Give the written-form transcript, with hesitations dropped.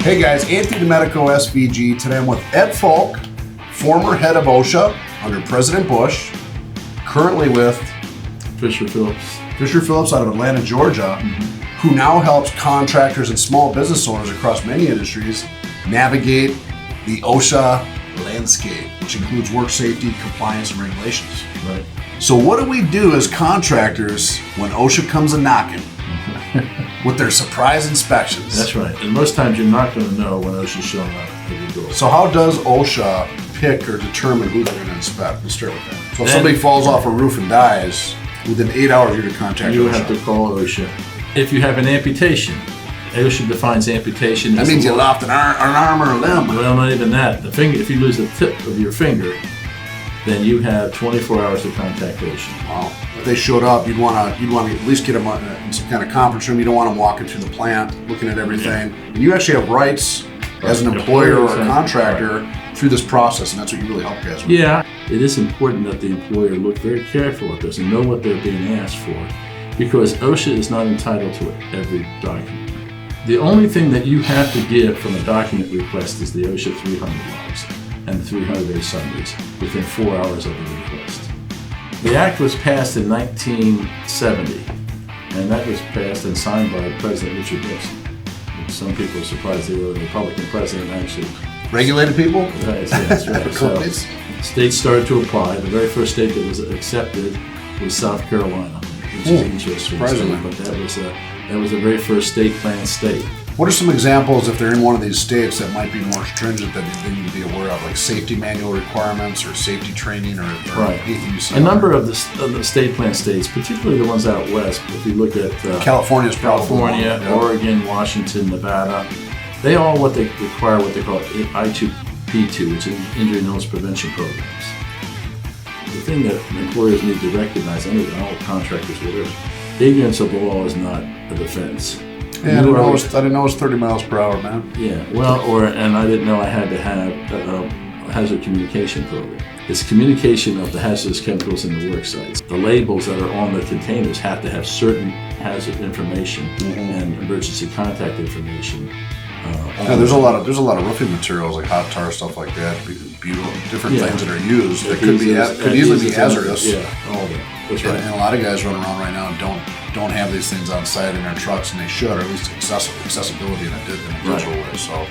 Hey guys, Anthony DeMedico, SVG. Today I'm with Ed Foulke, former head of OSHA under President Bush, currently with Fisher Phillips out of Atlanta, Georgia, who now helps contractors and small business owners across many industries navigate the OSHA landscape, which includes work safety, compliance, and regulations. Right. So what do we do as contractors when OSHA comes a-knocking with their surprise inspections? That's right. And most times you're not going to know when OSHA's showing up at your door. So how does OSHA pick or determine who they're going to inspect? Let's start with that. So if somebody falls off a roof and dies, within 8 hours you're to contact you OSHA. have to call OSHA. If you have an amputation, OSHA defines amputation That as means you lost an arm or a limb. Well, not even that. The finger. If you lose the tip of your finger, then you have 24 hours to contact OSHA. Wow. If they showed up, you'd want to at least get them in some kind of conference room. You don't want them walking through the plant, looking at everything. And you actually have rights as an employer or a contractor through this process, and that's what you really help guys with. Yeah, it is important that the employer look very careful at this and know what they're being asked for, because OSHA is not entitled to every document. The only thing that you have to give from a document request is the OSHA 300 logs and the 300-day summaries within 4 hours of the request. The act was passed in 1970, and that was passed and signed by President Richard Nixon. Some people are surprised they were a Republican president actually. Regulated people? Right, that's right. So, states started to apply. The very first state that was accepted was South Carolina, which is interesting. But that was the very first state planned state. What are some examples, if they're in one of these states, that might be more stringent that they need to be aware of, like safety manual requirements or safety training or anything you see? A number of the state planned states, particularly the ones out west, if you look at California, Oregon, Washington, Nevada, they all what they require what they call I2P2, which is injury and illness prevention programs. The thing that employers need to recognize, all contractors, whatever, ignorance of the law is not a defense. Yeah, I didn't know it was 30 miles per hour, man. Yeah, well, and I didn't know I had to have a hazard communication program. It's communication of the hazardous chemicals in the work sites. The labels that are on the containers have to have certain hazard information and emergency contact information. Yeah, there's a lot of roofing materials like hot tar, stuff like that, butyl, different things that are used that could easily be hazardous. Yeah, all of that. That's right. And a lot of guys running around right now don't have these things on site in their trucks, and they should, or at least accessibility in a digital way. So.